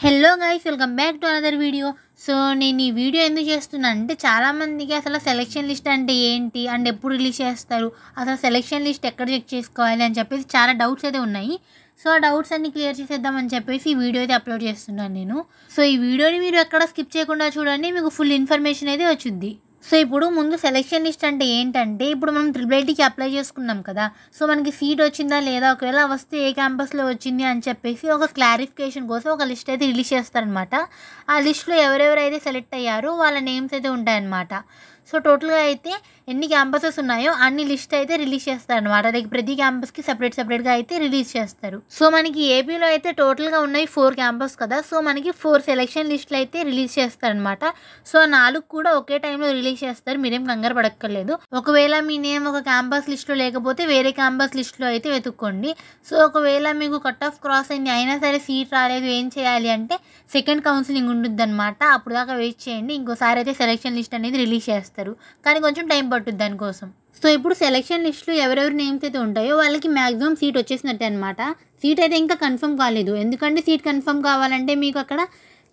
Hello guys, welcome back to another video. So నేను ఈ video ఎందుకు చేస్తున్నా అంటే చాలామందికి అసలు సెలెక్షన్ లిస్ట్ అంటే ఏంటి అండ్ ఎప్పుడు రిలీజ్ చేస్తారు, అసలు సెలెక్షన్ లిస్ట్ ఎక్కడ చెక్ చేసుకోవాలి అని చెప్పేసి చాలా డౌట్స్ అయితే ఉన్నాయి. సో ఆ డౌట్స్ అన్ని క్లియర్ చేసేద్దామని చెప్పేసి ఈ వీడియో అయితే అప్లోడ్ చేస్తున్నాను నేను. సో ఈ వీడియోని మీరు ఎక్కడ స్కిప్ చేయకుండా చూడండి, మీకు ఫుల్ ఇన్ఫర్మేషన్ అయితే వచ్చింది. సో ఇప్పుడు ముందు సెలెక్షన్ లిస్ట్ అంటే ఏంటంటే, ఇప్పుడు మనం ట్రిపుల్ అప్లై చేసుకున్నాం కదా. సో మనకి సీట్ వచ్చిందా లేదా, ఒకవేళ వస్తే ఏ క్యాంపస్లో వచ్చింది అని చెప్పేసి ఒక క్లారిఫికేషన్ కోసం ఒక లిస్ట్ అయితే రిలీజ్ చేస్తారనమాట. ఆ లిస్ట్లో ఎవరెవరైతే సెలెక్ట్ అయ్యారో వాళ్ళ నేమ్స్ అయితే ఉంటాయన్నమాట. సో టోటల్గా అయితే ఎన్ని క్యాంపసెస్ ఉన్నాయో అన్ని లిస్ట్ అయితే రిలీజ్ చేస్తారనమాట. లైక్ ప్రతి క్యాంపస్కి సపరేట్గా అయితే రిలీజ్ చేస్తారు. సో మనకి ఏపీలో అయితే టోటల్గా ఉన్నాయి 4 క్యాంపస్ కదా. సో మనకి 4 సెలెక్షన్ లిస్టులు అయితే రిలీజ్ చేస్తారనమాట. సో 4 కూడా ఒకే టైంలో రిలీజ్ చేస్తారు, మీరేం కంగారు పడక్కర్లేదు. ఒకవేళ మీ నేమ్ ఒక క్యాంపస్ లిస్ట్లో లేకపోతే వేరే క్యాంపస్ లిస్ట్లో అయితే వెతుక్కోండి. సో ఒకవేళ మీకు కట్ ఆఫ్ క్రాస్ అయింది అయినా సరే సీట్ రాలేదు, ఏం చేయాలి అంటే సెకండ్ కౌన్సిలింగ్ ఉంటుంది అనమాట. అప్పుడు దాకా వెయిట్ చేయండి, ఇంకోసారి అయితే సెలెక్షన్ లిస్ట్ అనేది రిలీజ్ చేస్తారు, కానీ కొంచెం టైం పట్టుద్ది దానికోసం. సో ఇప్పుడు సెలెక్షన్ లిస్ట్లో ఎవరెవరి నేమ్స్ అయితే ఉంటాయో వాళ్ళకి మ్యాక్సిమం సీట్ వచ్చేసినట్టే అనమాట. సీట్ అయితే ఇంకా కన్ఫర్మ్ కాలేదు, ఎందుకంటే సీట్ కన్ఫర్మ్ కావాలంటే మీకు అక్కడ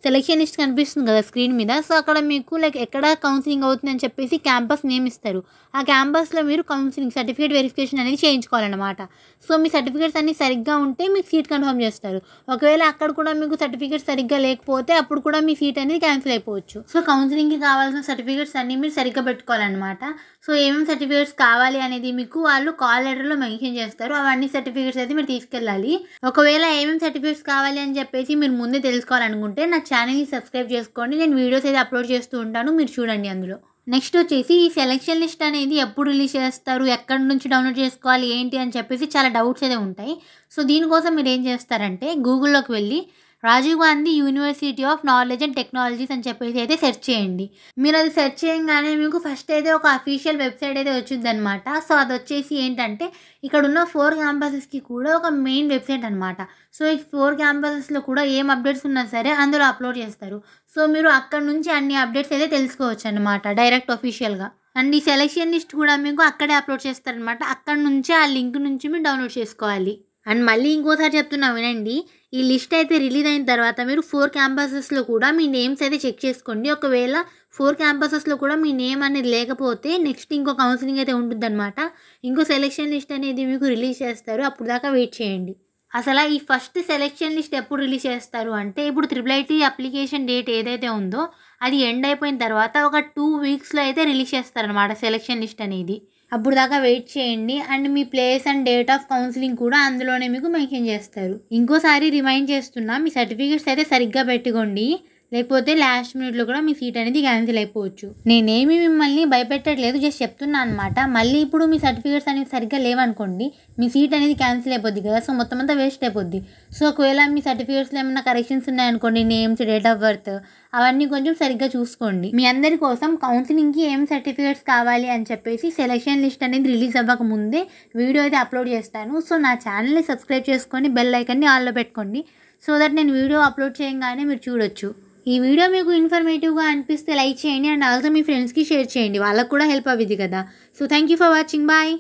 సెలెక్షన్ లిస్ట్ కనిపిస్తుంది కదా స్క్రీన్ మీద. సో అక్కడ మీకు లైక్ ఎక్కడ కౌన్సిలింగ్ అవుతుందని చెప్పేసి క్యాంపస్ నేమ్ ఇస్తారు. ఆ క్యాంపస్లో మీరు కౌన్సిలింగ్ సర్టిఫికేట్ వెరిఫికేషన్ అనేది చేయించుకోవాలన్నమాట. సో మీ సర్టిఫికేట్స్ అన్నీ సరిగ్గా ఉంటే మీకు సీట్ కన్ఫర్మ్ చేస్తారు. ఒకవేళ అక్కడ కూడా మీకు సర్టిఫికేట్స్ సరిగ్గా లేకపోతే అప్పుడు కూడా మీ సీట్ అనేది క్యాన్సిల్ అయిపోవచ్చు. సో కౌన్సిలింగ్కి కావాల్సిన సర్టిఫికేట్స్ అన్నీ మీరు సరిగ్గా పెట్టుకోవాలన్నమాట. సో ఏమేమి సర్టిఫికేట్స్ కావాలి అనేది మీకు వాళ్ళు కాల్ లెటర్లో మెన్షన్ చేస్తారు. అవన్నీ సర్టిఫికేట్స్ అయితే మీరు తీసుకెళ్ళాలి. ఒకవేళ ఏమేమి సర్టిఫికేట్స్ కావాలి అని చెప్పేసి మీరు ముందే తెలుసుకోవాలనుకుంటే నా ఛానల్ని సబ్స్క్రైబ్ చేసుకోండి, నేను వీడియోస్ అయితే అప్లోడ్ చేస్తూ ఉంటాను, మీరు చూడండి అందులో. నెక్స్ట్ వచ్చేసి ఈ సెలెక్షన్ లిస్ట్ అనేది ఎప్పుడు రిలీజ్ చేస్తారు, ఎక్కడి నుంచి డౌన్లోడ్ చేసుకోవాలి ఏంటి అని చెప్పేసి చాలా డౌట్స్ అయితే ఉంటాయి. సో దీనికోసం మీరు ఏం చేస్తారంటే గూగుల్లోకి వెళ్ళి Rajiv Gandhi university of knowledge and technologies అని చెప్పేసి అయితే సెర్చ్ చేయండి. మీరు అది సెర్చ్ చేయగానే మీకు ఫస్ట్ అయితే ఒక అఫీషియల్ వెబ్సైట్ అయితే వచ్చింది అనమాట. సో అది వచ్చేసి ఏంటంటే ఇక్కడ ఉన్న 4 క్యాంపసెస్కి కూడా ఒక మెయిన్ వెబ్సైట్ అనమాట. సో ఈ 4 క్యాంపసెస్లో కూడా ఏం అప్డేట్స్ ఉన్నా సరే అందులో అప్లోడ్ చేస్తారు. సో మీరు అక్కడ నుంచి అన్ని అప్డేట్స్ అయితే తెలుసుకోవచ్చు అనమాట డైరెక్ట్ అఫీషియల్గా. అండ్ ఈ సెలెక్షన్ లిస్ట్ కూడా మీకు అక్కడే అప్లోడ్ చేస్తారనమాట. అక్కడ నుంచి ఆ లింక్ నుంచి మీరు డౌన్లోడ్ చేసుకోవాలి. అండ్ మళ్ళీ ఇంకోసారి చెప్తున్నా వినండి, ఈ లిస్ట్ అయితే రిలీజ్ అయిన తర్వాత మీరు 4 క్యాంపసెస్లో కూడా మీ నేమ్స్ అయితే చెక్ చేసుకోండి. ఒకవేళ 4 క్యాంపసెస్లో కూడా మీ నేమ్ అనేది లేకపోతే నెక్స్ట్ ఇంకో కౌన్సిలింగ్ అయితే ఉంటుందన్నమాట. ఇంకో సెలెక్షన్ లిస్ట్ అనేది మీకు రిలీజ్ చేస్తారు, అప్పుడు దాకా వెయిట్ చేయండి. అసలు ఈ ఫస్ట్ సెలెక్షన్ లిస్ట్ ఎప్పుడు రిలీజ్ చేస్తారు అంటే, ఇప్పుడు IIIT అప్లికేషన్ డేట్ ఏదైతే ఉందో అది ఎండ్ అయిపోయిన తర్వాత ఒక 2 వీక్స్లో అయితే రిలీజ్ చేస్తారనమాట సెలెక్షన్ లిస్ట్ అనేది. అప్పుడు దాకా వెయిట్ చేయండి. And me place and date of counselling కూడా అందులోనే మీకు మెన్షన్ చేస్తారు. ఇంకోసారి రిమైండ్ చేస్తున్నా, మీ సర్టిఫికేట్స్ అయితే సరిగ్గా పెట్టుకోండి, లేకపోతే లాస్ట్ మినిట్లో కూడా మీ సీట్ అనేది క్యాన్సిల్ అయిపోవచ్చు. నేనేమి మిమ్మల్ని భయపెట్టట్లేదు, జస్ట్ చెప్తున్నా అనమాట. మళ్ళీ ఇప్పుడు మీ సర్టిఫికేట్స్ అనేవి సరిగ్గా లేవనుకోండి, మీ సీట్ అనేది క్యాన్సిల్ అయిపోద్ది కదా. సో మొత్తం అంతా వేస్ట్ అయిపోద్ది. సో ఒకవేళ మీ సర్టిఫికేట్స్లో ఏమైనా కరెక్షన్స్ ఉన్నాయనుకోండి, నేమ్స్, డేట్ ఆఫ్ బర్త్, అవన్నీ కొంచెం సరిగ్గా చూసుకోండి. మీ అందరి కోసం కౌన్సిలింగ్కి ఏం సర్టిఫికేట్స్ కావాలి అని చెప్పేసి సెలెక్షన్ లిస్ట్ అనేది రిలీజ్ అవ్వక ముందే వీడియో అయితే అప్లోడ్ చేస్తాను. సో నా ఛానల్ని సబ్స్క్రైబ్ చేసుకొని బెల్ ఐకాన్ని ఆన్లో పెట్టుకోండి, సో దట్ నేను వీడియో అప్లోడ్ చేయగానే మీరు చూడొచ్చు. ఈ వీడియో మీకు ఇన్ఫర్మేటివ్గా అనిపిస్తే లైక్ చేయండి, అండ్ ఆల్సో మీ ఫ్రెండ్స్కి షేర్ చేయండి, వాళ్ళకు కూడా హెల్ప్ అవ్వింది కదా. So thank you for watching, bye.